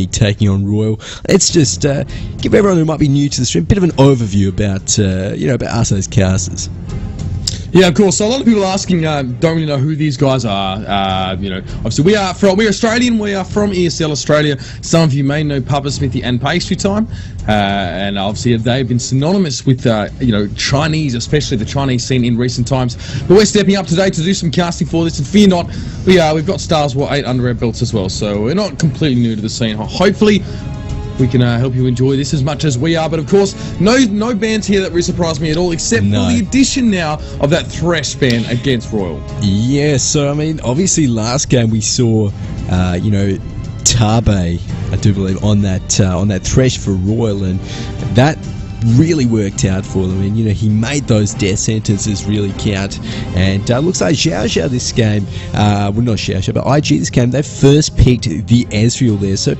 taking on Royal. Let's just give everyone who might be new to the stream a bit of an overview about about us as casters. Yeah, of course. So a lot of people asking don't really know who these guys are. Obviously we're Australian. We are from ESL Australia. Some of you may know Papa Smithy and Pastry Time, and obviously they've been synonymous with Chinese, especially the Chinese scene in recent times. But we're stepping up today to do some casting for this, and fear not, we've got Stars War 8 under our belts as well. So we're not completely new to the scene. Hopefully we can help you enjoy this as much as we are. But of course, no bans here that really surprised me at all, except for the addition now of that Thresh ban against Royal. Yeah, so I mean, obviously last game we saw, Tabe, I do believe, on that Thresh for Royal, and that really worked out for them. And he made those death sentences really count. And looks like Xiao this game, well, not Xiao, but IG this game, they first picked the Ezreal there. So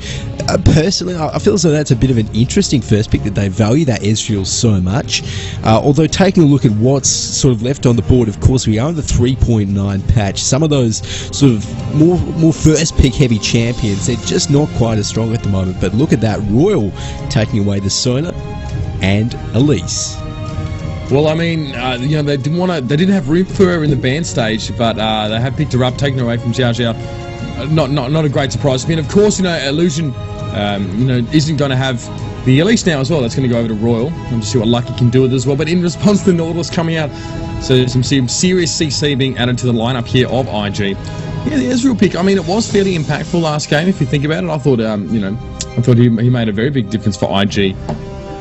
personally, I feel as though that's a bit of an interesting first pick, that they value that Ezreal so much. Although taking a look at what's sort of left on the board, of course we are in the 3.9 patch. Some of those sort of more first pick heavy champions, they're just not quite as strong at the moment. But look at that, Royal taking away the Sona and Elise. Well, I mean, they didn't have room for her in the ban stage, but they have picked her up, taken her away from Xiao Xiao. Not a great surprise. I mean, of course, Illusion, isn't going to have the Elise now as well. That's going to go over to Royal, and just see what Lucky can do with it as well. But in response to Nautilus coming out, so some serious CC being added to the lineup here of IG. Yeah, the Ezreal pick, I mean, it was fairly impactful last game, if you think about it. I thought, he made a very big difference for IG.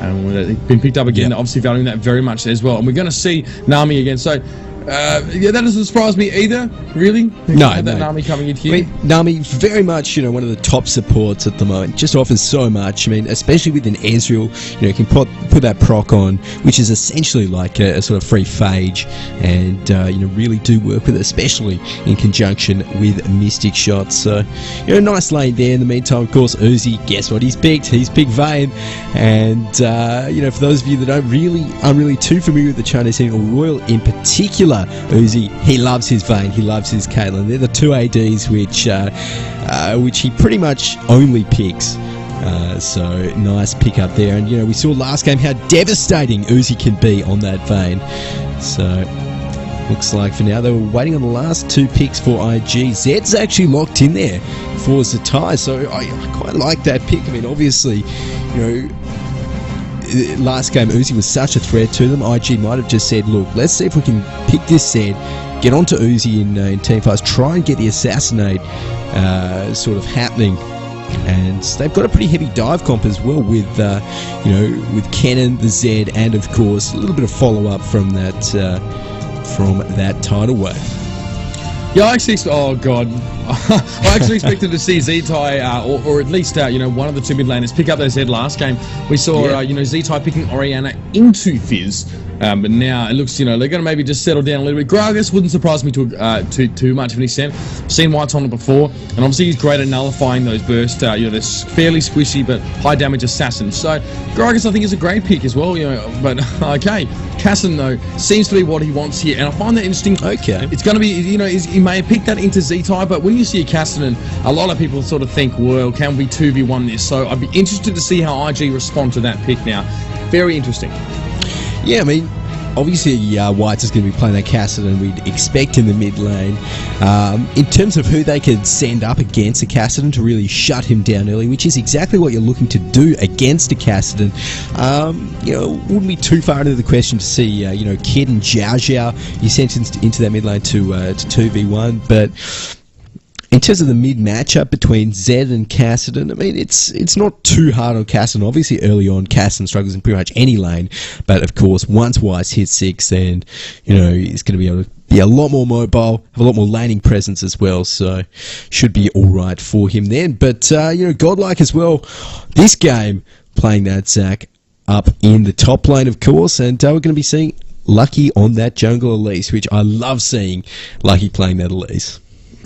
And it's been picked up again, obviously valuing that very much as well. And we're going to see Nami again. So, that doesn't surprise me either, really. No. Nami coming in here. I mean, Nami, very much, one of the top supports at the moment. Just offers so much. I mean, especially with an Ezreal, you can put that proc on, which is essentially like a sort of free phage, and really do work with it, especially in conjunction with Mystic Shots. So, nice lane there. In the meantime, of course, Uzi, guess what he's picked? He's picked Vayne. And for those of you that aren't really too familiar with the Chinese scene, or Royal in particular, Uzi, he loves his Vayne, he loves his Caitlyn. They're the two ADs which he pretty much only picks. So nice pick up there. And we saw last game how devastating Uzi can be on that Vayne. So looks like for now they were waiting on the last two picks for IG. Zed's actually locked in there for Zatai, so I quite like that pick. I mean, obviously, last game Uzi was such a threat to them. IG might have just said, look, let's see if we can pick this Zed, get onto Uzi in teamfights, try and get the assassinate sort of happening. And they've got a pretty heavy dive comp as well with Kennen, the Zed, and of course a little bit of follow up from that tidal wave. Yeah, I actually expected to see Zetai, or at least one of the two mid laners pick up their Zed last game. We saw Zetai picking Orianna into Fizz, but now it looks they're going to maybe just settle down a little bit. Gragas wouldn't surprise me to too much of an extent. Seen White's on it before, and obviously he's great at nullifying those bursts. They're fairly squishy but high damage assassins. So Gragas I think is a great pick as well. But okay, Cassin though seems to be what he wants here, and I find that interesting. Okay, it's going to be he may have picked that into Zetai, but when you see a Cassidy, a lot of people sort of think, well, can we 2v1 this? So I'd be interested to see how IG respond to that pick now. Very interesting. Yeah, I mean, obviously White's is going to be playing that Cassidy, and we'd expect in the mid lane. In terms of who they could send up against a Cassidy to really shut him down early, which is exactly what you're looking to do against a Cassidy. Wouldn't be too far into the question to see, Kid and Xiao Xiao you sent into that mid lane to 2v1, but in terms of the mid matchup between Zed and Cassidy, I mean, it's not too hard on Cassidy. Obviously, early on, Cassidy struggles in pretty much any lane, but of course, once White's hit 6, then he's going to be able to be a lot more mobile, have a lot more laning presence as well. So should be all right for him then. But Godlike as well. This game playing that Zac up in the top lane, of course, and we're going to be seeing Lucky on that jungle Elise, which I love seeing Lucky playing that Elise.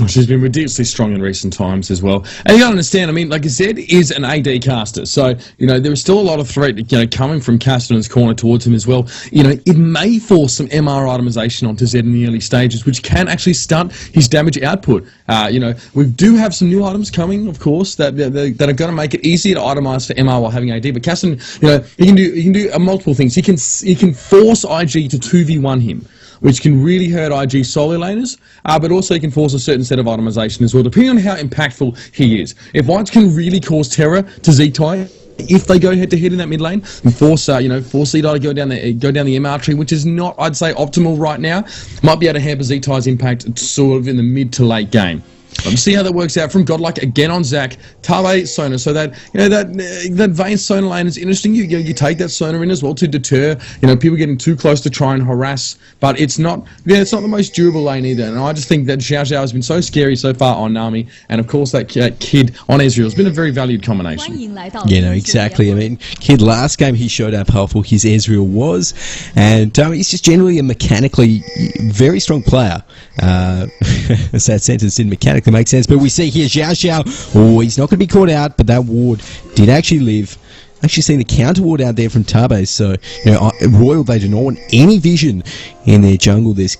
She's been ridiculously strong in recent times as well. And you got to understand, I mean, like Zed is an AD caster, so, you know, there is still a lot of threat, you know, coming from Castellan's corner towards him as well. You know, it may force some MR itemization onto Zed in the early stages, which can actually stunt his damage output. You know, we do have some new items coming, of course, that are going to make it easier to itemize for MR while having AD. But Castellan, you know, he can do multiple things. He can force IG to 2v1 him, which can really hurt IG solo laners, but also he can force a certain set of itemization as well, depending on how impactful he is. If Whites can really cause terror to Z-Tai, if they go head-to-head in that mid lane, and force Z-Tai to go down the MR tree, which is not, I'd say, optimal right now, might be able to hamper Z-Tai's impact sort of in the mid to late game. Let's see how that works out from Godlike again on Zac. Tabe Sona, so that, you know, that Vayne Sona lane is interesting. You take that Sona in as well to deter, you know, people getting too close to try and harass, but it's not the most durable lane either. And I just think that Xiao Xiao has been so scary so far on Nami, and of course that Kid on Ezreal has been a very valued combination. Yeah, no, exactly. I mean, Kid last game he showed how powerful his Ezreal was, and he's just generally a mechanically very strong player. That sentence didn't mechanically make sense, but we see here Xiao Xiao, oh, he's not going to be caught out, but that ward did actually live. Actually seen the counter ward out there from Tabe, so, you know, Royal, they do not want any vision in their jungle this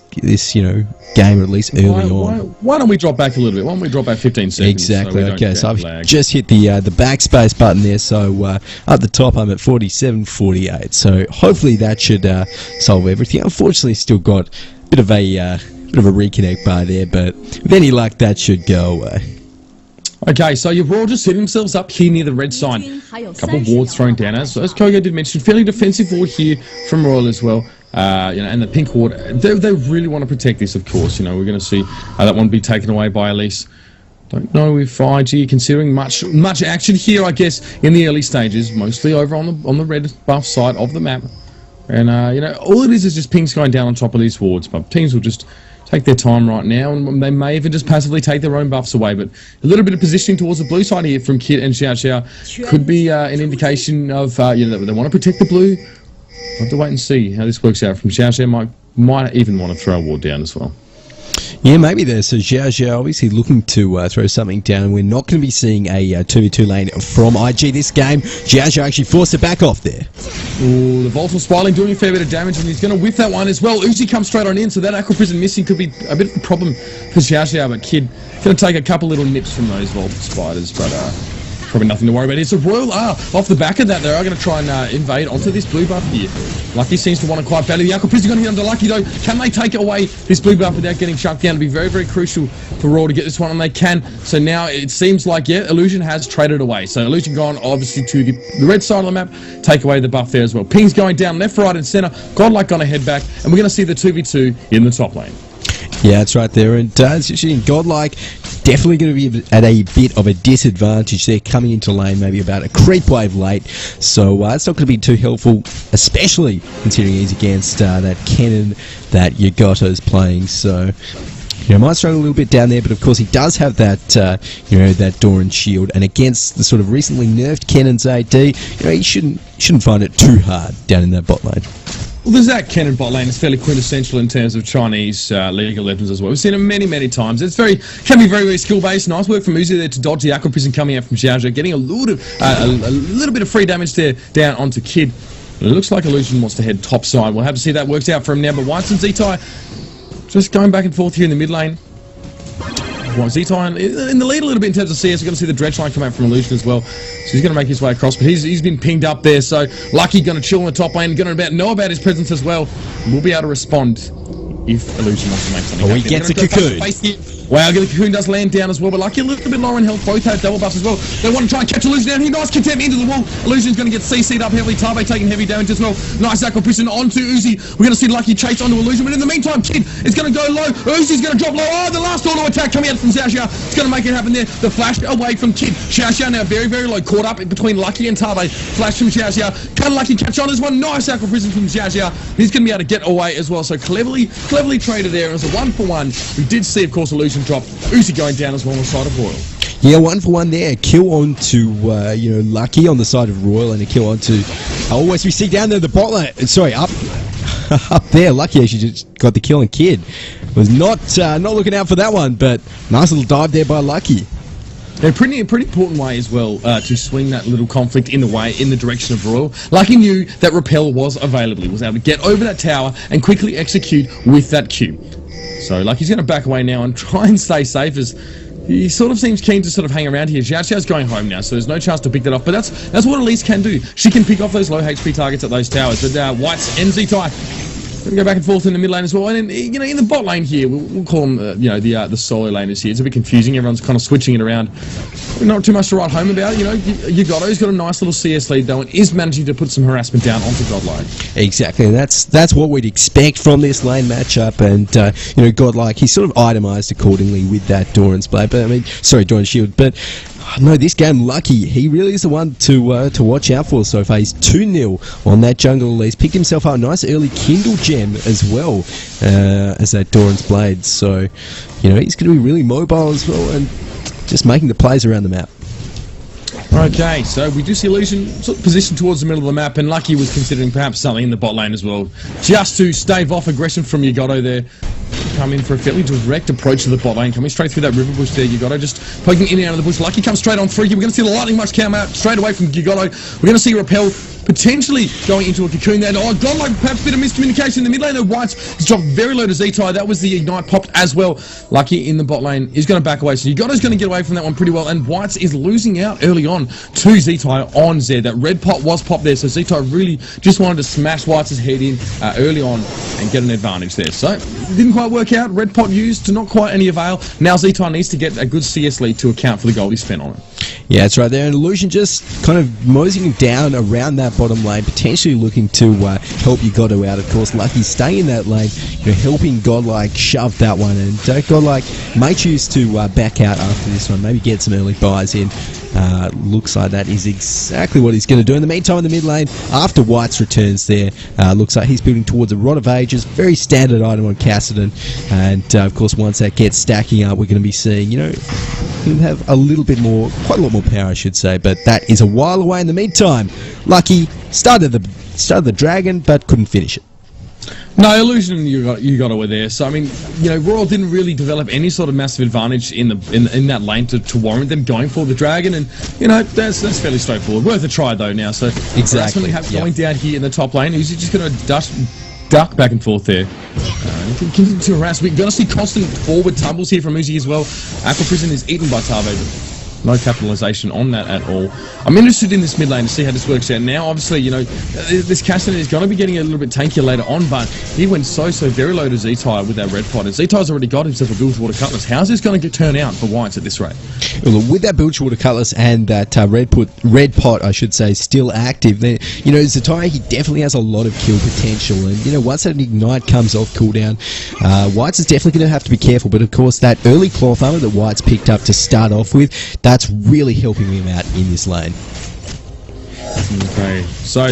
you know, game, or at least early on. Why don't we drop back a little bit? Why don't we drop back 15 seconds? Exactly, okay, so I've just hit the backspace button there, so up the top I'm at 47.48, so hopefully that should solve everything. Unfortunately, still got a bit of a reconnect bar there, but with any luck that should go away. Okay, so your Royal just set themselves up here near the red sign. A couple of wards thrown down, as Kogo did mention, fairly defensive ward here from Royal as well. You know, and the pink ward, they really want to protect this, of course. You know, we're going to see that one be taken away by Elise. Don't know if IG considering much action here, I guess, in the early stages, mostly over on the red buff side of the map. And you know, all it is just pings going down on top of these wards, but teams will just take their time right now, and they may even just passively take their own buffs away. But a little bit of positioning towards the blue side here from Kit and Xiao Xiao could be an indication of you know, that they want to protect the blue. We'll have to wait and see how this works out from Xiao Xiao. Might even want to throw a ward down as well. Yeah, maybe there. So Xiao Xiao obviously looking to throw something down. We're not going to be seeing a 2v2 lane from IG this game. Xiao Xiao actually forced it back off there. Ooh, the Volatile Spiraling doing a fair bit of damage, and he's going to whiff that one as well. Uzi comes straight on in, so that Aqua Prison missing could be a bit of a problem for Xiao Xiao, but Kid going to take a couple little nips from those Volatile Spiders, but probably nothing to worry about. It's a Royal off the back of that. They are going to try and invade onto this blue buff here. Lucky seems to want to quite badly. The Aqua Prison going to hit under Lucky though. Can they take away this blue buff without getting chucked down? It'll be very, very crucial for Raw to get this one, and they can. So now it seems like, yeah, Illusion has traded away. So Illusion gone obviously to the red side of the map, take away the buff there as well. Ping's going down left, right, and center. Godlike going to head back, and we're going to see the 2v2 in the top lane. Yeah, that's right there. And Godlike definitely going to be at a bit of a disadvantage there, coming into lane maybe about a creep wave late. So it's not going to be too helpful, especially considering he's against that Kennen that Yagotto's playing. So, you know, might struggle a little bit down there, but of course he does have that, you know, that Doran shield. And against the sort of recently nerfed Kennen's AD, you know, he shouldn't find it too hard down in that bot lane. Well, there's that Kennen bot lane. It's fairly quintessential in terms of Chinese League of Legends as well. We've seen it many, many times. It's can be very, very skill-based. Nice work from Uzi there to dodge the Aqua Prison coming out from Xiao Xiao, getting a little bit of free damage there down onto Kid. It looks like Illusion wants to head top side. We'll have to see that works out for him now. But Whites and Z-Tai just going back and forth here in the mid lane. Z-Tai in the lead a little bit in terms of CS. We're going to see the dredge line come out from Illusion as well. So he's going to make his way across, but he's been pinged up there. So Lucky going to chill in the top lane, going to know about his presence as well. We'll be able to respond if Illusion wants to make something happen. He gets a cocoon. Wow, the cocoon does land down as well, but Lucky a little bit lower in health. Both have double buffs as well. They want to try and catch Illusion down here. Nice contempt into the wall. Illusion's going to get CC'd up heavily. Tabe taking heavy damage as well. Nice Aqua Prison onto Uzi. We're going to see Lucky chase onto Illusion, but in the meantime, Kid is going to go low. Uzi's going to drop low. Oh, the last auto attack coming out from Xiao Xiao. It's going to make it happen there. The flash away from Kid. Xiao Xiao now very, very low. Caught up between Lucky and Tabe. Flash from Xiao Xiao. Can Lucky catch on this one? Nice Aqua Prison from Xiao Xiao. He's going to be able to get away as well. So cleverly traded there. It was a 1-for-1. We did see, of course, Illusion drop. Uzi going down as well on the side of Royal. Yeah, 1-for-1 there. Kill onto, you know, Lucky on the side of Royal, and a kill onto... Oh, as we see down there, the bot lane... Sorry, up up there. Lucky actually just got the kill on Kid. Was not looking out for that one, but nice little dive there by Lucky. A pretty important way as well to swing that little conflict in the direction of Royal. Lucky knew that Repel was available. He was able to get over that tower and quickly execute with that Q. So Lucky's going to back away now and try and stay safe, as he sort of seems keen to sort of hang around here. Xiao Xiao's going home now, so there's no chance to pick that off. But that's what Elise can do. She can pick off those low HP targets at those towers. But White's and Z-Tai going to go back and forth in the mid lane as well. And then, in the bot lane here, we'll call them, the solo laners here. It's a bit confusing. Everyone's kind of switching it around. Not too much to write home about. Yugotto's got a nice little CS lead though, and is managing to put some harassment down onto Godlike. Exactly. That's what we'd expect from this lane matchup. And Godlike, he's sort of itemised accordingly with that Doran's blade. But Doran's shield. But no, this game, Lucky, he really is the one to watch out for so far. He's 2-0 on that jungle Elise. Picked himself up a nice early Kindle gem as well as that Doran's blade. So, he's going to be really mobile as well and just making the plays around the map. Okay, so we do see Illusion sort of positioned towards the middle of the map, and Lucky was considering perhaps something in the bot lane as well, just to stave off aggression from Yugotto there. Come in for a fairly direct approach to the bot lane, coming straight through that river bush there. Yugotto just poking in and out of the bush. Lucky comes straight on through here. We're going to see the lightning much come out straight away from Yugotto. We're going to see Repel potentially going into a cocoon there. Oh, Godlike, perhaps a bit of miscommunication in the mid lane. The White's has dropped very low to Z-Tai. That was the ignite popped as well. Lucky in the bot lane is going to back away. So Yugotto's going to get away from that one pretty well. And White's is losing out early on to Z-Tai on Z. That red pot was popped there. So Z-Tai really just wanted to smash White's head in early on and get an advantage there. So it didn't quite work out. Red pot used to not quite any avail. Now Z-Tai needs to get a good CS lead to account for the gold he spent on it. Yeah, that's right there. And Illusion just kind of moseying down around that bottom lane, potentially looking to help Yugotto out. Of course, Lucky staying in that lane, helping Godlike shove that one. And Godlike may choose to back out after this one, maybe get some early buys in. Looks like that is exactly what he's going to do. In the meantime, in the mid lane, after White's returns there, looks like he's building towards a Rod of Ages, very standard item on Cassidy. And of course, once that gets stacking up, we're going to be seeing, he'll have a little bit more, quite a lot more power, I should say. But that is a while away. In the meantime, Lucky started the dragon, but couldn't finish it. No, Illusion and Yugotto were there. So Royal didn't really develop any sort of massive advantage in that lane to warrant them going for the dragon, and that's fairly straightforward. Worth a try though now. So exactly going down here in the top lane. He's just going to duck back and forth there. Continue to harass. We're going to see constant forward tumbles here from Uzi as well. Aqua Prison is eaten by Tave. No capitalization on that at all. I'm interested in this mid lane to see how this works out. Now, obviously, this Cassidy is going to be getting a little bit tankier later on, but he went so very low to Z-Tai with that red pot. And Z-Tai's already got himself a Bilgewater Cutlass. How's this going to turn out for Whites at this rate? Well, with that Bilgewater Cutlass and that red pot, I should say, still active, then, Z-Tai, he definitely has a lot of kill potential. And, once that ignite comes off cooldown, Whites is definitely going to have to be careful. But, of course, that early cloth armor that Whites picked up to start off with, that's really helping him out in this lane. Okay, so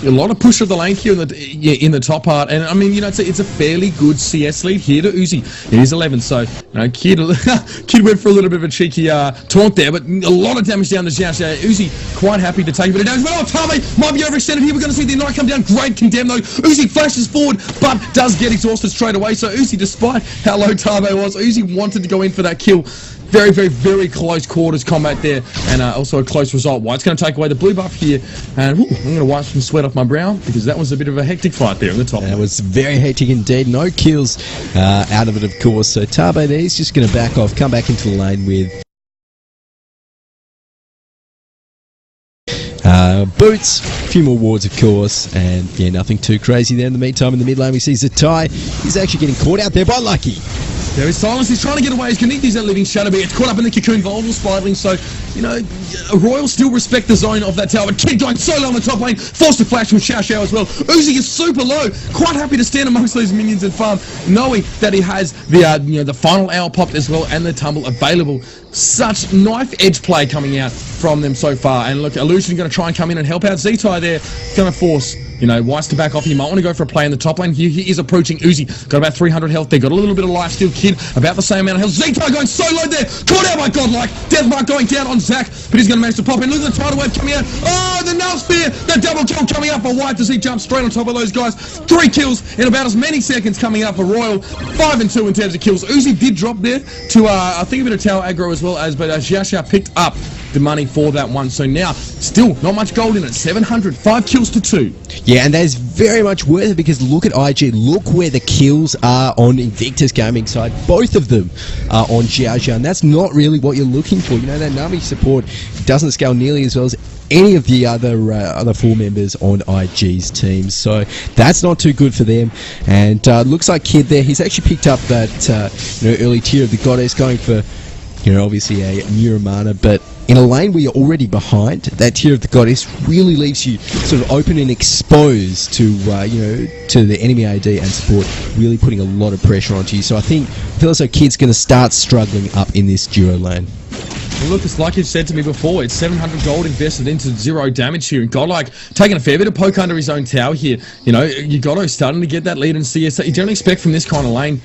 a lot of push of the lane here in the top part, and it's a fairly good CS lead here to Uzi. It is 11, so Kid went for a little bit of a cheeky taunt there, but a lot of damage down the Xiao Xiao. Uzi quite happy to take a bit of damage, but Tave might be overextended here. We're going to see the Ignite come down. Great condemn though. Uzi flashes forward, but does get exhausted straight away. So Uzi, despite how low Tave was, Uzi wanted to go in for that kill. Very, very, very close quarters combat there, and also a close result. White's going to take away the blue buff here, and I'm going to wipe some sweat off my brow because that was a bit of a hectic fight there in the top. That was very hectic indeed. No kills out of it, of course. So Tabe there, he's just going to back off, come back into the lane with boots, a few more wards, of course, and yeah, nothing too crazy there. In the meantime, in the mid lane, we see Z-Tai. He's actually getting caught out there by Lucky. There is silence. He's trying to get away. He's going to use that living shadow, but it's caught up in the cocoon, vulnerable spiraling. So, Royal still respect the zone of that tower. But Kid going so low on the top lane, forced to flash with Xiao Xiao as well. Uzi is super low, quite happy to stand amongst those minions and farm, knowing that he has the final hour popped as well and the tumble available. Such knife edge play coming out from them so far. And look, Illusion going to try and come in and help out Z-Tai there. Going to force You know, White's to back off. He might want to go for a play in the top lane. He is approaching Uzi. Got about 300 health there. Got a little bit of life steal. Kid, about the same amount of health. Zeta going so low there. Caught out by Godlike. Deathmark going down on Zach, but he's going to manage to pop in. Look at the tidal wave coming out. Oh, the null spear. The double kill coming up for White as he jumps straight on top of those guys. 3 kills in about as many seconds coming up for Royal. 5 and 2 in terms of kills. Uzi did drop there to, I think, a bit of tower aggro as well, but Xiaoxia picked up the money for that one. So now, still not much gold in it. 700, 5 kills to 2. Yeah, and that is very much worth it because look at IG. Look where the kills are on Invictus Gaming side. Both of them are on Xiaoxia, and that's not really what you're looking for. You know, that Nami support doesn't scale nearly as well as any of the other 4 members on IG's team, so that's not too good for them. And looks like Kid there, he's actually picked up that early tier of the Goddess, going for obviously a Muramana, but in a lane where you're already behind, that tier of the Goddess really leaves you sort of open and exposed to to the enemy AD and support, really putting a lot of pressure onto you. So I feel as though Kid's going to start struggling up in this duo lane. Well, look, it's like you said to me before, it's 700 gold invested into 0 damage here, and Godlike taking a fair bit of poke under his own tower here. You know, Ugoto starting to get that lead in CS that you don't expect from this kind of lane.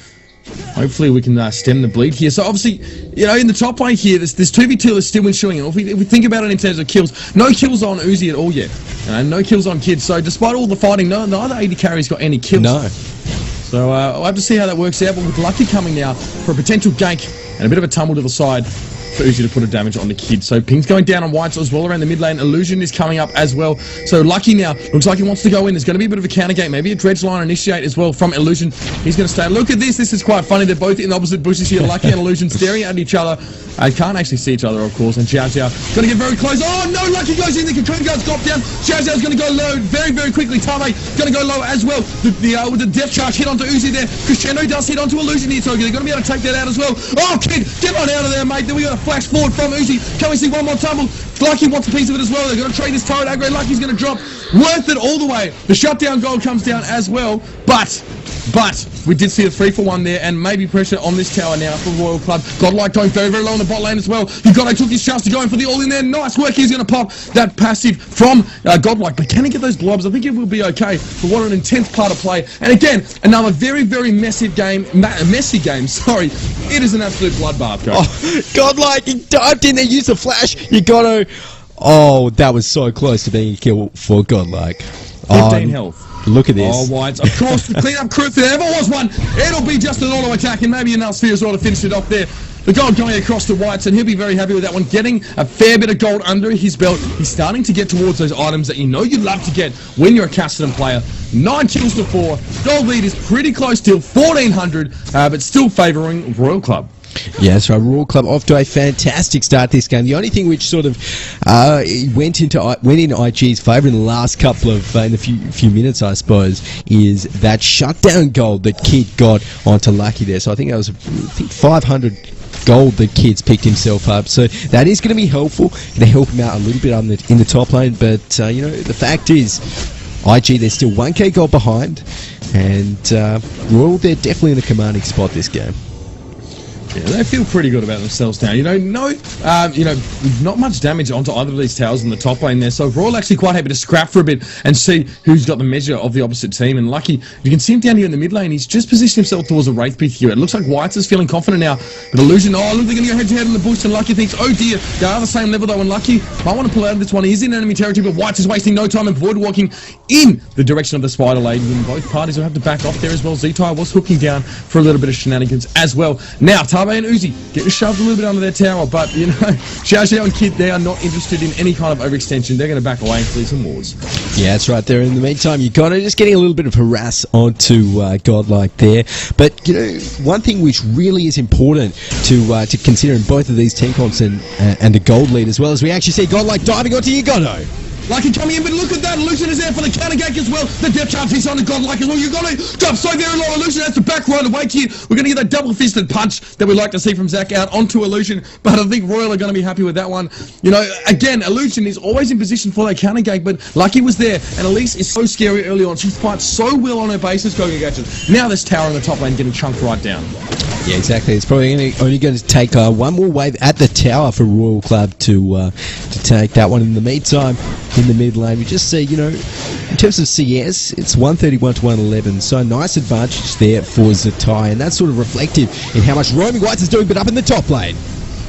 Hopefully we can stem the bleed here. So obviously, in the top lane here, this 2v2 is still ensuing. And if we think about it in terms of kills, no kills on Uzi at all yet. No kills on Kid. So despite all the fighting, neither AD carry's got any kills. No. So we'll have to see how that works out. But with Lucky coming now for a potential gank and a bit of a tumble to the side for Uzi to put a damage on the Kid. So Ping's going down on Whites as well around the mid lane. Illusion is coming up as well. So Lucky now looks like he wants to go in. There's going to be a bit of a counter gate, maybe a dredge line initiate as well from Illusion. He's going to stay. Look at this. This is quite funny. They're both in the opposite bushes here. Lucky and Illusion staring at each other. I can't actually see each other, of course. And Xiao Xiao going to get very close. Oh no! Lucky goes in. The Cocoon Guard's dropped down. Xiao Xiao's going to go low very, very quickly. Tame going to go low as well. With the death charge hit onto Uzi there. Crescendo does hit onto Illusion here. So they're going to be able to take that out as well. Oh, Kid, get on out of there, mate. Then we got a flash forward from Uzi. Can we see one more tumble? Lucky wants a piece of it as well. They're going to trade this turret aggro. Lucky's going to drop. Worth it all the way. The shutdown goal comes down as well. But we did see a 3-for-1 there, and maybe pressure on this tower now for Royal Club. Godlike going very, very low in the bot lane as well. Ugoto took his chance to go in for the all in there. Nice work. He's going to pop that passive from Godlike. But can he get those blobs? I think it will be okay for what an intense part of play. And again, another very, very messy game. Sorry. It is an absolute bloodbath, guys. Oh, Godlike, he dived in there, used the flash. Ugoto. Oh, that was so close to being a kill for Godlike. 15 health. Look at this. Oh, Whites. Of course, the clean-up crew, if there ever was one, it'll be just an auto-attack and maybe an sphere as well to finish it off there. The gold going across to Whites, and he'll be very happy with that one. Getting a fair bit of gold under his belt. He's starting to get towards those items that you'd love to get when you're a Castellan player. 9 kills to 4. Gold lead is pretty close still, 1,400, but still favouring Royal Club. Yeah, so Royal Club off to a fantastic start this game. The only thing which sort of went in IG's favour in the last couple of in a few minutes, I suppose, is that shutdown gold that Kid got onto Lucky there. So I think that was 500 gold that Kid's picked himself up. So that is going to be helpful. Going to help him out a little bit in the top lane. But the fact is, IG they're still 1k gold behind, and Royal they're definitely in a commanding spot this game. Yeah, they feel pretty good about themselves now. Not much damage onto either of these towers in the top lane there. So Royal actually quite happy to scrap for a bit and see who's got the measure of the opposite team. And Lucky, you can see him down here in the mid lane. He's just positioned himself towards a Wraith Pit here. It looks like Whites is feeling confident now. But Illusion, look, they're going to go head-to-head in the bush. And Lucky thinks, oh dear, they are the same level though. And Lucky might want to pull out of this one. He is in enemy territory, but Whites is wasting no time and void walking in the direction of the Spider Lady. And both parties will have to back off there as well. Zetai was hooking down for a little bit of shenanigans as well. Now, Tabe and Uzi getting shoved a little bit under their tower, but Xiao Xiao and Kid, they are not interested in any kind of overextension. They're going to back away and flee some wars. Yeah, that's right there. In the meantime, Ugoto just getting a little bit of harass onto Godlike there. But one thing which really is important to consider in both of these team comps and the gold lead as well, as we actually see Godlike diving onto Ugoto. Lucky coming in, but look at that. Illusion is there for the counter gank as well. The depth charge is on the Godlike as well. You've got to drop so very low. Illusion has to back right away here. We're going to get that double-fisted punch that we'd like to see from Zach out onto Illusion, but I think Royal are going to be happy with that one. Again, Illusion is always in position for that counter gank, but Lucky was there, and Elise is so scary early on. She fights so well on her bases, Now this tower in the top lane getting chunked right down. Yeah, exactly. It's probably only going to take one more wave at the tower for Royal Club to take that one. In the meantime, in the mid lane, we just see, in terms of CS, it's 131 to 111, so a nice advantage there for Zatai, and that's sort of reflective in how much roaming Whites is doing, but up in the top lane.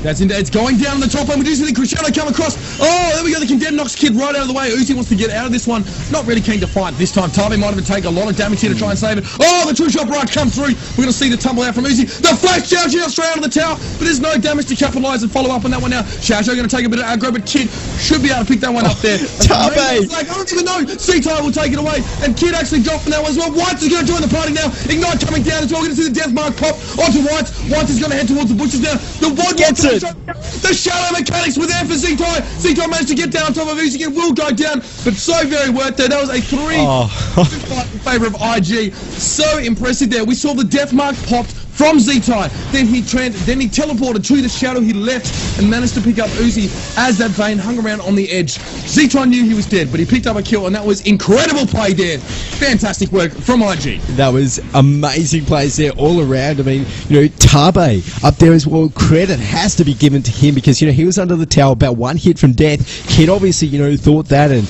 It's going down in the top lane. We do see the Cristiano come across. Oh, there we go. The condemned knocks Kid right out of the way. Uzi wants to get out of this one. Not really keen to fight this time. Tabe might have taken a lot of damage here to try and save it. Oh, the two-shot right comes through. We're going to see the tumble out from Uzi. The flash Xiao Xiao straight out of the tower, but there's no damage to capitalise and follow up on that one now. Xiao Xiao going to take a bit of aggro, but Kid should be able to pick that one up there. Tabe! Like, I don't even know. C-Type will take it away, and Kid actually dropped from that one as well. Whites is going to join the party now. Ignite coming down as well. We're going to see the death mark pop onto Whites. Whites is going to head towards the bushes now. The one gets it. The shadow mechanics were there for Z-Ty. Z-Ty managed to get down on top of Uzi. It will go down, but so very worth it. That was a 3 in favour of IG. So impressive there. We saw the death mark popped from Z-Ty. Then he teleported to the shadow. He left and managed to pick up Uzi as that Vayne hung around on the edge. Z-Ty knew he was dead, but he picked up a kill, and that was incredible play there. Fantastic work from IG. That was amazing plays there all around. I mean, you know, Tabe up there as well. Credit has to be given to him because, you know, he was under the tower, about one hit from death. Kid obviously, you know, thought that, and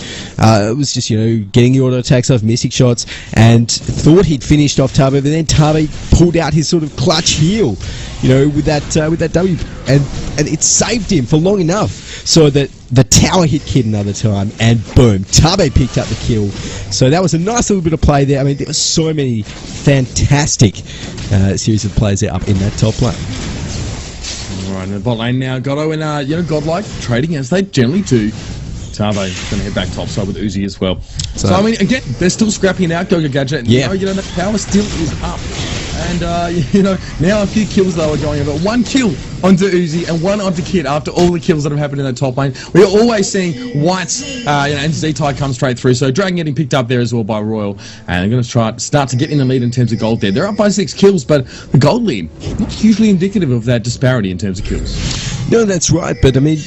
it was just, you know, getting the auto attacks off, missing shots, and thought he'd finished off Tabe, but then Tabe pulled out his sort of clutch heal, you know, with that W, and it saved him for long enough so that the tower hit Kid another time, and boom, Tabe picked up the kill. So that was a nice little bit of play there. I mean, there were so many fantastic series of plays there up in that top lane. Alright, in the bot lane now, Goddo and, you know, Godlike trading as they generally do. Tabe going to head back topside with Uzi as well. So I mean, again, they're still scrapping it out, Goga Gadget. Yeah. You know, the power still is up. And, you know, now a few kills though are going over. One kill onto Uzi and one onto Kid after all the kills that have happened in the top lane. We're always seeing Whites, you know, and Z-Ty come straight through. So Dragon getting picked up there as well by Royal. And they're going to start to get in the lead in terms of gold there. They're up by 6 kills, but the gold lead, not hugely indicative of that disparity in terms of kills. No, that's right, but I mean,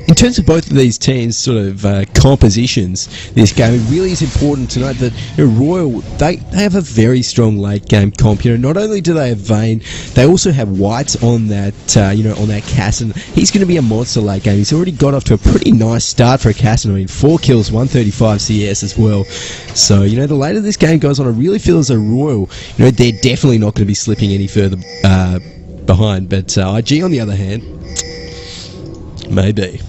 in terms of both of these teams' sort of compositions, this game, it really is important to note that, you know, Royal, they have a very strong late game comp. You know, not only do they have Vayne, they also have Whites on that, you know, on that Cassin. He's going to be a monster late game. He's already got off to a pretty nice start for a Cassin. I mean, 4 kills, 135 CS as well. So, you know, the later this game goes on, I really feel as though Royal, you know, they're definitely not going to be slipping any further behind. But IG, on the other hand, maybe.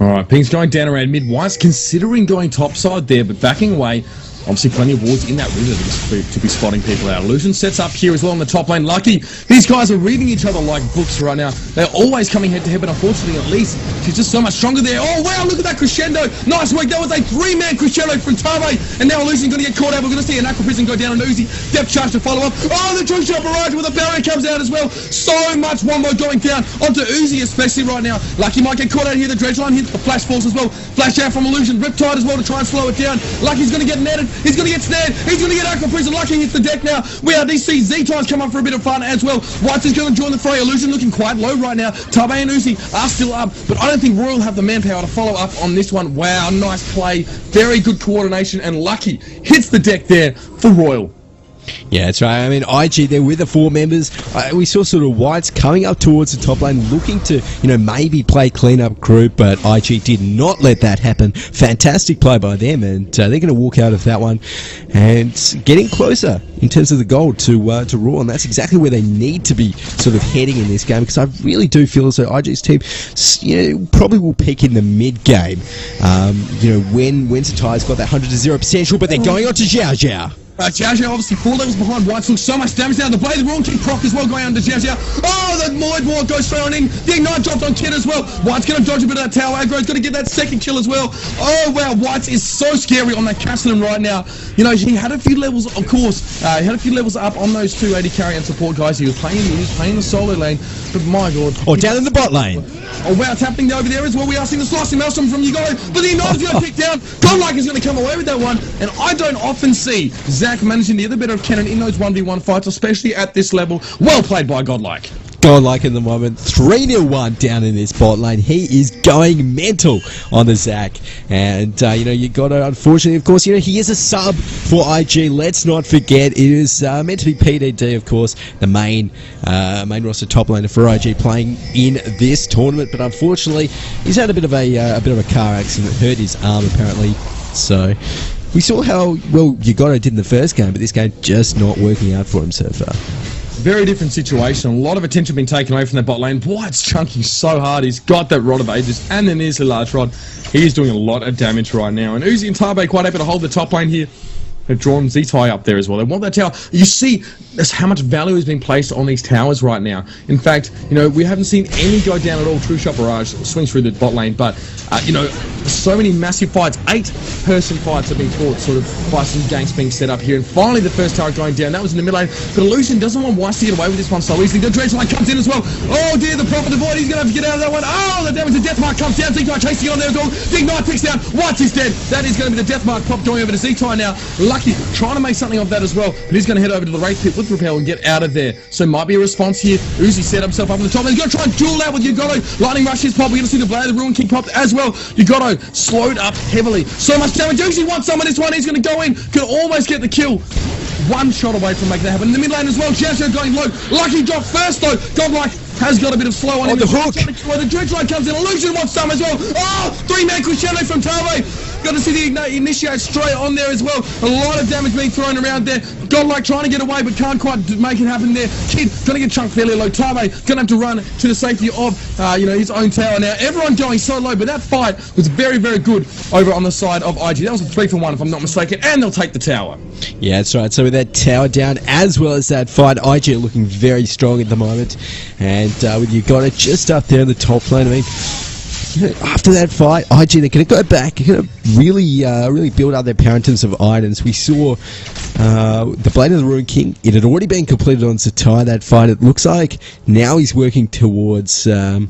Alright, Ping's going down around mid. White's considering going topside there, but backing away. Obviously, plenty of wards in that river to be spotting people out. Illusion sets up here as well on the top lane. Lucky, these guys are reading each other like books right now. They're always coming head to head, but unfortunately, at least, she's just so much stronger there. Oh, wow, look at that crescendo. Nice work. That was a 3-man crescendo from Tabe. And now Illusion's going to get caught out. We're going to see an Aqua Prison go down on Uzi. Depth charge to follow up. Oh, the two-shot barrage with the barrier comes out as well. So much wombo going down onto Uzi, especially right now. Lucky might get caught out here. The dredge line hits the flash force as well. Flash out from Illusion. Riptide as well to try and slow it down. Lucky's going to get netted. He's going to get snared. He's going to get Aqua Prison. Lucky hits the deck now. We are DC. Z-Ty's come up for a bit of fun as well. Whites is going to join the fray. Illusion looking quite low right now. Tabe and Uzi are still up, but I don't think Royal have the manpower to follow up on this one. Wow, nice play. Very good coordination, and Lucky hits the deck there for Royal. Yeah, that's right. I mean, IG, they're with the 4 members. We saw sort of Whites coming up towards the top lane, looking to, you know, maybe play clean-up group, but IG did not let that happen. Fantastic play by them, and they're going to walk out of that one and getting closer in terms of the gold to Raw, and that's exactly where they need to be sort of heading in this game, because I really do feel as though IG's team, you know, probably will peak in the mid-game, you know, when Satai's got that 100-0 potential, but they're going on to Xiao Xiao. Xiao Xiao obviously 4 levels behind. White took so much damage down the blade. The wrong kick proc as well going under Xiao Xiao. Oh, the Moid Ward goes straight on in. The Ignite dropped on Kid as well. White's going to dodge a bit of that tower aggro. He's going to get that second kill as well. Oh, wow. White is so scary on that Castellan right now. You know, he had a few levels, of course. He had a few levels up on those 2 AD carry and support guys. He was playing the solo lane. But my God. Or down in the bot lane. Oh, wow. It's happening over there as well. We are seeing the slicing maelstrom from Yugo. But the Ignite is going to pick down. Godlike is going to come away with that one. And I don't often see Zach managing the other bit of cannon in those 1v1 fights, especially at this level. Well played by Godlike. Godlike in the moment, 3-1 down in this bot lane. He is going mental on the Zac. And, you know, you got to, unfortunately, of course, you know, he is a sub for IG. Let's not forget, it is meant to be PDD, of course, the main roster top laner for IG playing in this tournament. But unfortunately, he's had a bit of a car accident, hurt his arm apparently. So, we saw how well Yugotto did in the first game, but this game just not working out for him so far. Very different situation. A lot of attention being taken away from that bot lane. White's chunking so hard. He's got that Rod of Ages and then there's the large rod. He is doing a lot of damage right now. And Uzi and Tabe quite able to hold the top lane here. They've drawn Z-Tai up there as well. They want that tower. You see that's how much value has been placed on these towers right now. In fact, you know, we haven't seen any go down at all. True Shot Barrage swings through the bot lane, but you know, so many massive fights. 8-person fights have been fought, sort of by some ganks being set up here. And finally, the first tower going down. That was in the mid lane. But Illusion doesn't want Weiss to get away with this one so easily. The Dredge Line comes in as well. Oh dear, the Prophet of Void. He's going to have to get out of that one. Oh, the damage. The Death Mark comes down. Z-Tai chasing on there as well. Big Knight picks down. Weiss is dead. That is going to be the Death Mark pop going over to Z-Tai now. Lucky trying to make something of that as well. But he's going to head over to the Wraith Pit with Repel and get out of there. So might be a response here. Uzi set himself up on the top. He's going to try and duel out with Yugotto. Lightning Rush is pop. We're going to see the Blade of the Ruin King pop as well. Yugotto slowed up heavily. So much damage. Uzi wants some of this one. He's going to go in. Could almost get the kill. One shot away from making that happen. In the mid lane as well. Xiao going low. Lucky drop first though. Godlike has got a bit of slow on him. The hook. The Dredge Line comes in. Illusion wants some as well. Oh, 3-man crescendo from Tabe. Got to see the initiate straight on there as well. A lot of damage being thrown around there. Godlike trying to get away but can't quite make it happen there. Kid going to get chunked fairly low. Tabe going to have to run to the safety of you know, his own tower now. Everyone going so low, but that fight was very, very good over on the side of IG. That was a 3-for-1 if I'm not mistaken, and they'll take the tower. Yeah, that's right. So with that tower down, as well as that fight, IG are looking very strong at the moment. And with Yugotto just up there in the top lane, I mean, you know, after that fight, IG, they're going to go back. They're going to really build up their power in terms of items. We saw the Blade of the Ruin King. It had already been completed on Z-Tai, that fight. It looks like now he's working towards, it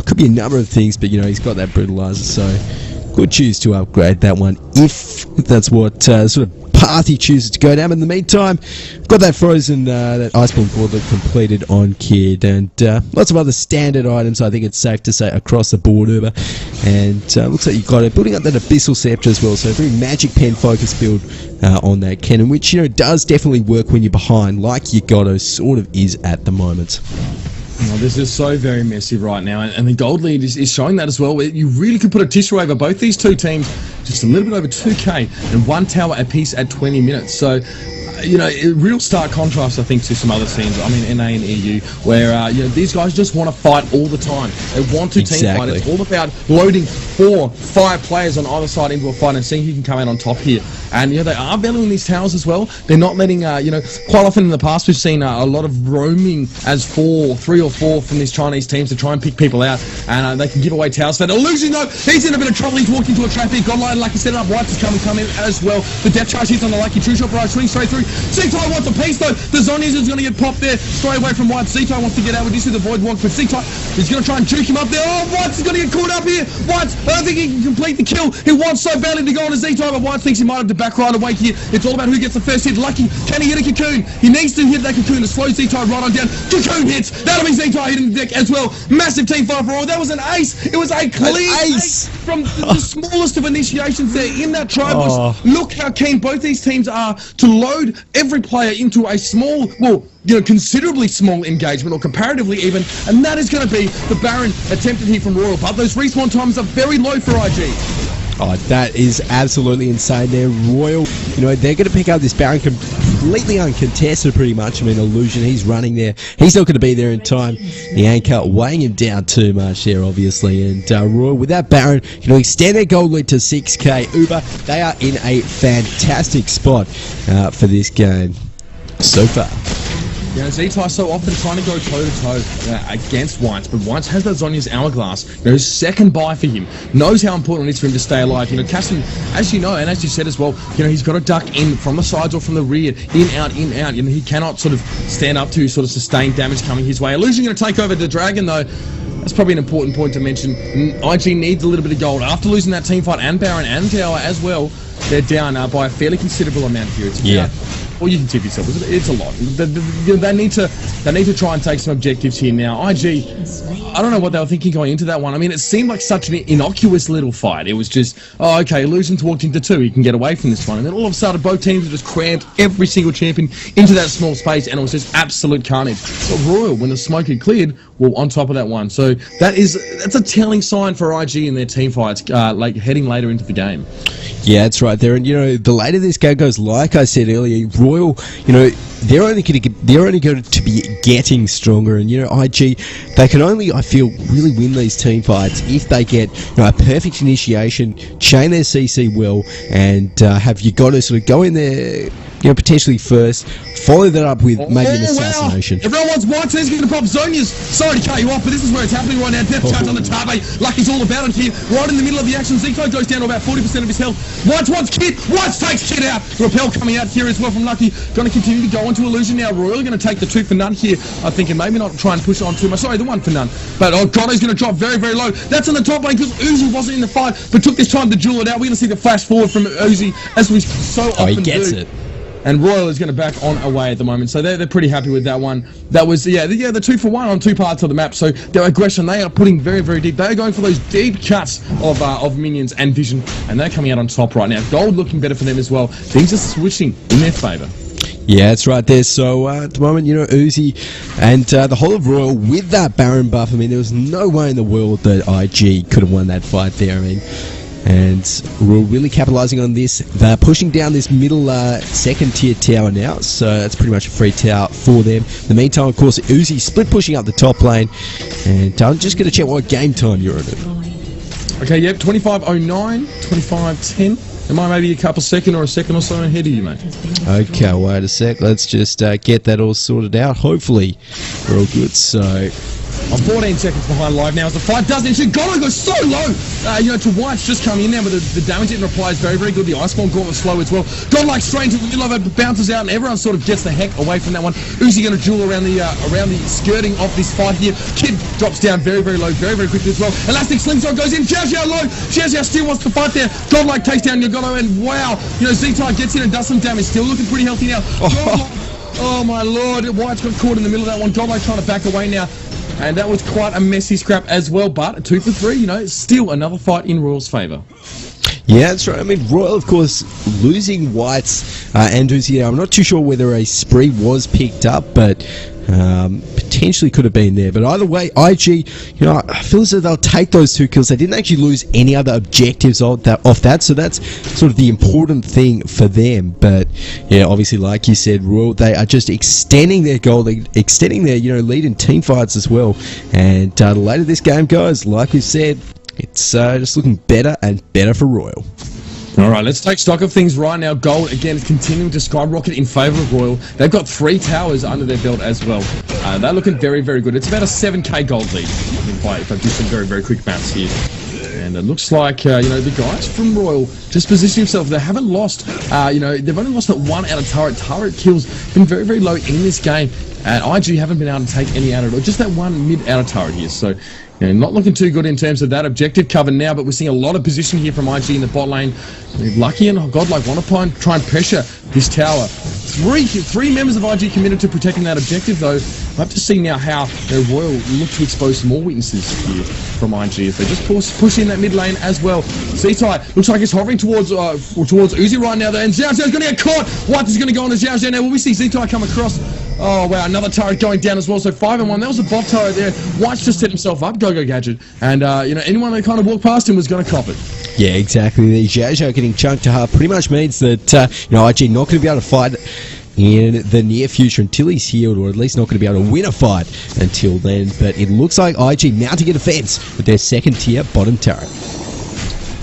could be a number of things, but, you know, he's got that Brutalizer, so could choose to upgrade that one if that's what sort of path he chooses to go down. But in the meantime, got that Frozen, that Iceborne Gauntlet completed on Kid, and lots of other standard items, I think it's safe to say, across the board, Uber. And looks like you've got it, building up that Abyssal Scepter as well, so a very Magic Pen focused build on that cannon, which, you know, does definitely work when you're behind, like Yugotto sort of is at the moment. Oh, this is so very messy right now, and the gold lead is showing that as well. You really could put a tissue over both these two teams, just a little bit over 2k, and one tower apiece at 20 minutes. So, you know, a real stark contrast, I think, to some other teams. I mean, NA and EU, where you know, these guys just want to fight all the time. They want to team fight. It's all about loading 4-5 players on either side into a fight and seeing who can come out on top here. And you know, they are valuing these towers as well. They're not letting you know, quite often in the past we've seen a lot of roaming as 3 or 4 from these Chinese teams to try and pick people out, and they can give away towers. But Illusion though, he's in a bit of trouble. He's walked into a trap here. Godline, Lucky set it up. White is come in as well. The death charge hits on the Lucky. True Shot Barrage swings straight through. Z-Tai wants a piece though. The Zonias is going to get popped there straight away from White. Z-Tai wants to get out with this with the Void Walk, but Z-Tai is going to try and juke him up there. Oh, White's going to get caught up here. White, I don't think he can complete the kill. He wants so badly to go on to Z-Tai, but White thinks he might have to back right away here. It's all about who gets the first hit. Lucky, can he hit a Cocoon? He needs to hit that Cocoon to slow Z-Tai right on down. Cocoon hits. That'll be Z-Tai hitting the deck as well. Massive team fight for all. That was an ace. It was a clean ace from the smallest of initiations there in that tribush. Look how keen both these teams are to load every player into a small, well, you know, considerably small engagement, or comparatively even, and that is going to be the Baron attempted here from Royal. But those respawn times are very low for IG. Oh, that is absolutely insane there. Royal, you know, they're going to pick up this Baron completely uncontested pretty much. I mean, Illusion, he's running there. He's not going to be there in time. The anchor weighing him down too much there, obviously. And Royal, with that Baron, you know, extend their gold lead to 6k. Uber, they are in a fantastic spot for this game so far. You know, Z-Tai so often trying to go toe-to-toe against Whites, but Whites has that Zhonya's Hourglass. You know, second buy for him. Knows how important it is for him to stay alive. You know, Caston, as you know, and as you said as well, you know, he's got to duck in from the sides or from the rear, in, out, in, out. You know, he cannot sort of stand up to sort of sustained damage coming his way. Illusion going to take over the Dragon, though. That's probably an important point to mention. IG needs a little bit of gold. After losing that team fight and Baron and Tower as well, they're down by a fairly considerable amount here. It's well, you can tip yourself. It's a lot. They need to try and take some objectives here now. IG, I don't know what they were thinking going into that one. I mean, it seemed like such an innocuous little fight. It was just, oh, okay, Illusion's walked into 2. He can get away from this one. And then all of a sudden, both teams just crammed every single champion into that small space, and it was just absolute carnage. But Royal, when the smoke had cleared, well, on top of that one. So that's a telling sign for IG in their team fights, like heading later into the game. Yeah, that's right there. And the later this game goes, like I said earlier, Royal, they're only going to be getting stronger. And IG, they can only, I feel, really win these team fights if they get a perfect initiation, chain their CC well, and have you got to sort of go in there, potentially first, follow that up with maybe an assassination. Wow. Everyone wants White, so he's going to pop Zonia's. Sorry to cut you off, but this is where it's happening right now. Death charge on the Tabe. Lucky's all about it here. Right in the middle of the action, Zito goes down to about 40% of his health. White wants Kid. White takes Kid out. Repel coming out here as well from Lucky. Going to continue to go into Illusion now. Royal going to take the 2 for none here, I think, and maybe not try and push it on too much. Sorry, the 1 for none. But God, he's going to drop very, very low. That's on the top lane because Uzi wasn't in the fight, but took this time to duel it out. We're going to see the flash forward from Uzi as we so often do. He gets it. And Royal is going to back on away at the moment, so they're pretty happy with that one. That was the 2 for 1 on 2 parts of the map. So their aggression, they are putting very, very deep. They are going for those deep cuts of minions and vision, and they're coming out on top right now. Gold looking better for them as well. Things are switching in their favour. Yeah, that's right there. So at the moment, Uzi and the whole of Royal with that Baron buff. I mean, there was no way in the world that IG could have won that fight there. I mean. And we're really capitalising on this. They're pushing down this middle second tier tower now, so that's pretty much a free tower for them. In the meantime, of course, Uzi split pushing up the top lane, and I'm just going to check what game time you're on. Okay, yep, 25:09, 25:10. Am I maybe a couple second or so ahead of you, mate? Okay, wait a sec. Let's just get that all sorted out. Hopefully, we're all good. So. I'm 14 seconds behind live now as the fight does ensue. Gono goes so low, to White's just coming in now, but the damage it reply is very, very good. The Iceborne Gauntlet slow as well. Godlike straight into the middle of it, bounces out, and everyone sort of gets the heck away from that one. Uzi going to duel around the skirting of this fight here. Kid drops down very, very low, very, very quickly as well. Elastic Slingshot goes in. Xiao Xiao low. Xiao Xiao still wants to fight there. Godlike takes down Gono, and wow, Z-Type gets in and does some damage. Still looking pretty healthy now. Oh my lord, White's got caught in the middle of that one. Godlike trying to back away now. And that was quite a messy scrap as well, but a 2 for 3, still another fight in Royal's favour. Yeah, that's right. I mean, Royal, of course, losing Whites and Uzi. I'm not too sure whether a spree was picked up, but potentially could have been there. But either way, IG, I feel as though they'll take those 2 kills. They didn't actually lose any other objectives off that, so that's sort of the important thing for them. But yeah, obviously, like you said, Royal, they are just extending their goal, extending their lead in team fights as well. And the later this game goes, like we said, it's just looking better and better for Royal. All right, let's take stock of things right now. Gold, again, is continuing to skyrocket in favour of Royal. They've got 3 towers under their belt as well. They're looking very, very good. It's about a 7k gold lead if I do some very, very quick maths here. And it looks like, the guys from Royal just position themselves. They haven't lost, they've only lost that 1 out of turret. Turret kills been very, very low in this game. And IG haven't been able to take any out at all. Just that 1 mid outer turret here. So, not looking too good in terms of that objective cover now, but we're seeing a lot of position here from IG in the bot lane. Lucky and Godlike want to try and pressure this tower. Three members of IG committed to protecting that objective, though. We'll have to see now how Royal look to expose some more weaknesses here from IG if they just push in that mid lane as well. Z-Tai looks like he's hovering towards Uzi right now, though, and Xiao Xiao's going to get caught. White is going to go on to Xiao Xiao now. Will we see Z-Tai come across? Oh, wow, another turret going down as well. So 5-1. That was a bot turret there. White's just set himself up, Go Gadget. And, anyone that kind of walked past him was going to cop it. Yeah, exactly. The Xiao Xiao getting chunked to half pretty much means that, IG not going to be able to fight in the near future until he's healed, or at least not going to be able to win a fight until then. But it looks like IG mounting a defense with their 2nd tier bottom turret.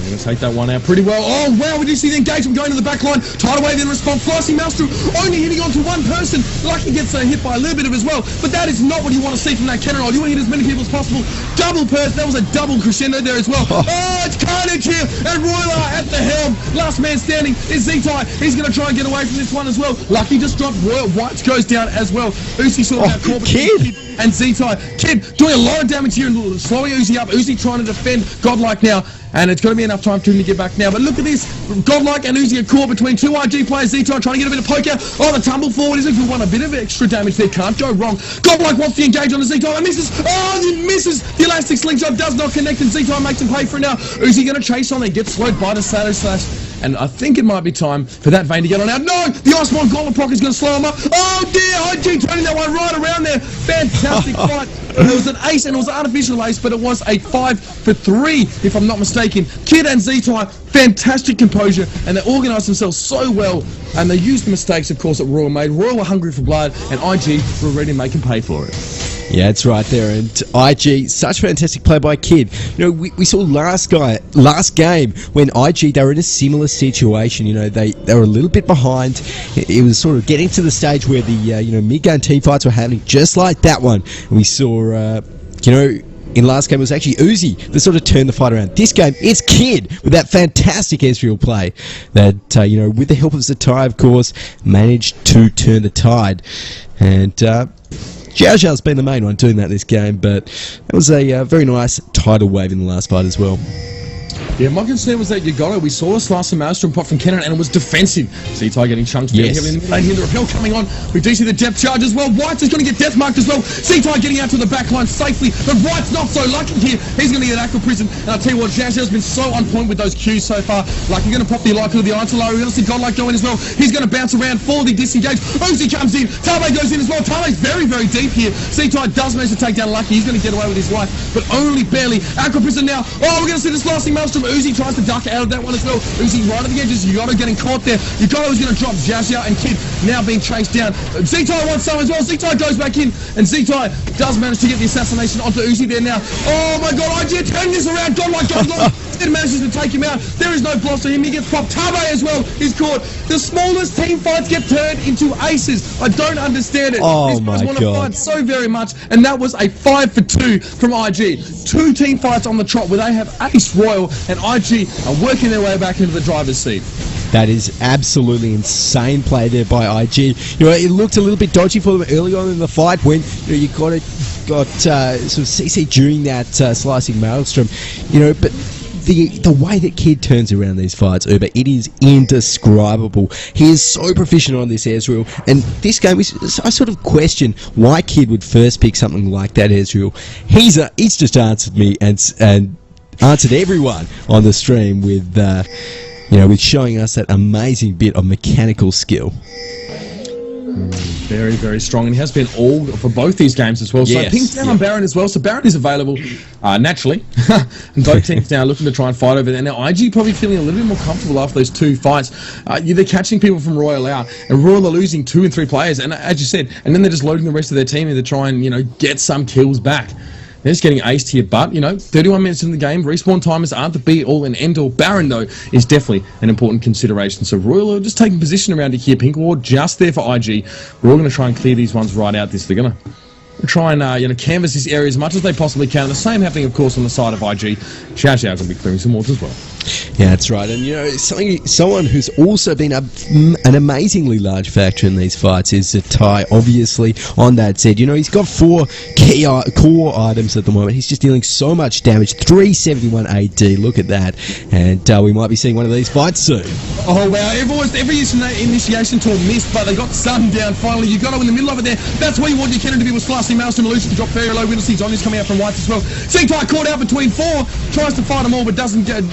Going to take that one out pretty well. Oh, wow, we do see the engagement going to the back line. Tidal Wave in response. Flashy Maelstrom only hitting onto 1 person. Lucky gets hit by a little bit of as well. But that is not what you want to see from that cannon roll. You want to hit as many people as possible. Double burst. That was a double crescendo there as well. Oh, it's carnage here. And Royal at the helm. Last man standing is Z-Tai. He's going to try and get away from this one as well. Lucky just dropped. Royal White goes down as well. Uzi sort of out caught Kid and Z-Tai. Kid doing a lot of damage here and slowing Uzi up. Uzi trying to defend Godlike now. And it's going to be enough time for him to get back now. But look at this. Godlike and Uzi are caught between 2 IG players. Z-Tai trying to get a bit of poke out. Oh, the tumble forward is if we want a bit of extra damage there. Can't go wrong. Godlike wants to engage on the Z-Tai and misses. Oh, he misses. The elastic slingshot does not connect and Z-Tai makes him pay for it now. Uzi going to chase on there. Gets slowed by the Shadow Slash. and I think it might be time for that Vayne to get on out. No! The Iceborne Gauntlet proc is going to slow him up. Oh dear! IG turning that one right around there. Fantastic fight. It was an ace, and it was an artificial ace, but it was a 5 for 3, if I'm not mistaken. Kid and Z-Type, fantastic composure, and they organised themselves so well, and they used the mistakes, of course, that Royal made. Royal were hungry for blood, and IG were ready to make him pay for it. Yeah, it's right there, and IG, such fantastic play by Kid. You know, we saw last game when IG, they were in a similar situation. You know, they were a little bit behind. It was sort of getting to the stage where the mid-game team fights were happening, just like that one. And we saw, in last game it was actually Uzi that sort of turned the fight around. This game, it's Kid with that fantastic Ezreal play that, with the help of Zatai, of course, managed to turn the tide. And Xiao Xiao's been the main one doing that this game, but it was a very nice tidal wave in the last fight as well. Yeah, my concern was that Yogoro, we saw a slice of Maelstrom pop from Kennen, and it was defensive. Z-Type getting chunked down heavily in the lane here. The repel coming on. We do see the depth charge as well. White's is going to get death marked as well. Z-Type getting out to the back line safely, but White's not so lucky here. He's going to get Aqua Prison, and I'll tell you what, Xiao Xiao's been so on point with those Qs so far. Like, you're going to pop the Lyca with the Isolari. We're going to see Godlike go in as well. He's going to bounce around for the disengage. Uzi comes in. Tame goes in as well. Tame's very, very deep here. Z-Type does manage to take down Lucky. He's going to get away with his life, but only barely. Aqua Prison now. Oh, we're going to see the slicing Maelstrom. Uzi tries to duck out of that one as well. Uzi right at the edges. Yogoro getting caught there. Yogoro is going to drop Xiao Xiao, and Kid now being chased down. Z-Type wants some as well. Z-Type goes back in, and Z-Type does manage to get the assassination onto Uzi there now. Oh my god, IG turn this around. Godlike It manages to take him out. There is no block to him. He gets popped. Tabe as well is caught. The smallest team fights get turned into aces. I don't understand it. Oh These guys want my to fight so very much, and that was a 5 for 2 from IG. 2 team fights on the trot where they have Ace Royal and IG are working their way back into the driver's seat. That is absolutely insane play there by IG. It looked a little bit dodgy for them early on in the fight when you got sort of CC during that slicing Maelstrom. But the way that Kid turns around these fights, Uber, it is indescribable. He is so proficient on this Ezreal, and this game, I sort of question why Kid would first pick something like that Ezreal. He's just answered me and answered everyone on the stream with with showing us that amazing bit of mechanical skill. Very, very strong, and he has been all for both these games as well. So ping's down on Baron as well, so Baron is available naturally. And both teams now looking to try and fight over there. Now IG probably feeling a little bit more comfortable after those 2 fights. They're catching people from Royal out, and Royal are losing 2 and 3 players, and as you said, and then they're just loading the rest of their team in to try and get some kills back. They're just getting aced here, but 31 minutes in the game, respawn timers aren't the be-all and end-all. Baron, though, is definitely an important consideration. So Royal are just taking position around here. Pink Ward just there for IG. We're all going to try and clear these ones right out. They're going to try and canvas this area as much as they possibly can. The same happening, of course, on the side of IG. Xiao Xiao going to be clearing some wards as well. Yeah, that's right. And someone who's also been an amazingly large factor in these fights is Zatai. Obviously, on that said, he's got 4 key core items at the moment. He's just dealing so much damage. 371 AD. Look at that. And we might be seeing one of these fights soon. Oh wow! Every initiation tool missed, but they got Sun down finally. You got to in the middle of it there. That's where you want your Kennen to be with slicing Maelstrom. Illusion to drop very low. We're going to see Zhonya's coming out from White as well. Z-Type caught out between 4. Tries to fight them all, but doesn't get.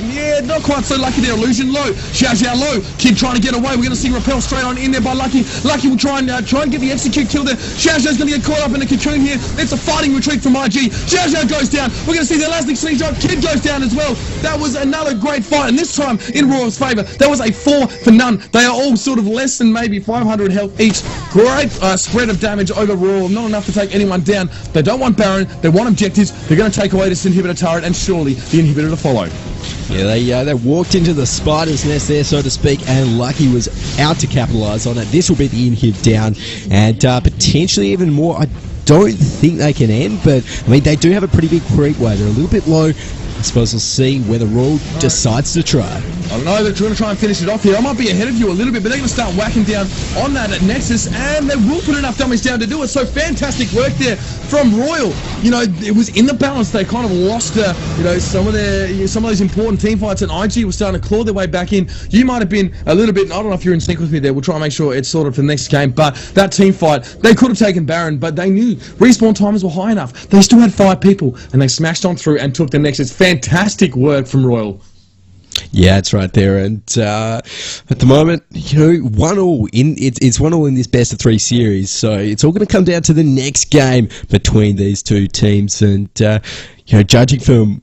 Not quite so lucky there. Illusion low. Xiao Xiao low. Kid trying to get away. We're going to see Repel straight on in there by Lucky. Lucky will try and get the execute kill there. Xiao Xiao's going to get caught up in a cocoon here. It's a fighting retreat from IG. Xiao Xiao goes down. We're going to see the elastic sneak drop. Kid goes down as well. That was another great fight, and this time in Royal's favour. That was a 4 for none. They are all sort of less than maybe 500 health each. Great spread of damage over Royal. Not enough to take anyone down. They don't want Baron. They want objectives. They're going to take away this inhibitor turret, and surely the inhibitor to follow. Yeah, they walked into the spider's nest there, so to speak, and Lucky was out to capitalise on it. This will be the inhib down, and potentially even more. I don't think they can end, but they do have a pretty big creep wave. They're a little bit low. I suppose we'll see whether Royal decides to try. I don't know, they're trying to try and finish it off here. I might be ahead of you a little bit, but they're going to start whacking down on that at Nexus, and they will put enough dummies down to do it. So fantastic work there from Royal. It was in the balance. They kind of lost some of those important team fights, and IG was starting to claw their way back in. You might have been a little bit, I don't know if you're in sync with me there. We'll try and make sure it's sorted for the next game, but that team fight, they could have taken Baron, but they knew respawn timers were high enough. They still had 5 people, and they smashed on through and took the Nexus. Fantastic work from Royal. Yeah, it's right there. And at the moment, you know, it's 1-1 in this best of 3 series. So it's all going to come down to the next game between these two teams. And you know, judging from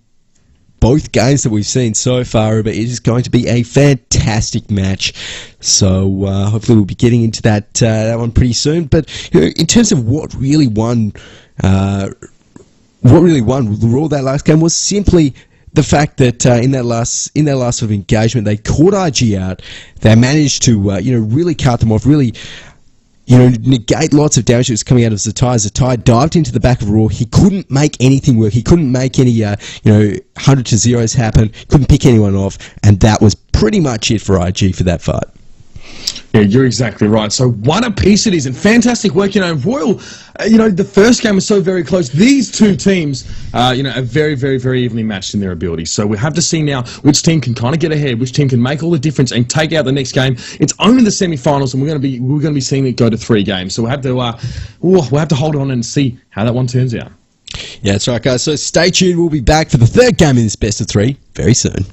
both games that we've seen so far, it is going to be a fantastic match. So hopefully we'll be getting into that one pretty soon. But you know, in terms of what really won the Raw that last game was simply the fact that in that last sort of engagement, they caught IG out. They managed to you know, really cut them off, really, you know, negate lots of damage that was coming out of Zatai. Zatai dived into the back of Raw. He couldn't make anything work. He couldn't make any you know, 100 to 0s happen. Couldn't pick anyone off, and that was pretty much it for IG for that fight. Yeah, you're exactly right. So one apiece it is, and fantastic work. You know, Royal, you know, the first game was so very close. These two teams, you know, are very, very, very evenly matched in their abilities. So we have to see now which team can kind of get ahead, which team can make all the difference and take out the next game. It's only the semi-finals, and we're going to be seeing it go to 3 games. So we'll have to hold on and see how that one turns out. Yeah, that's right, guys. So stay tuned. We'll be back for the 3rd game in this best of 3 very soon.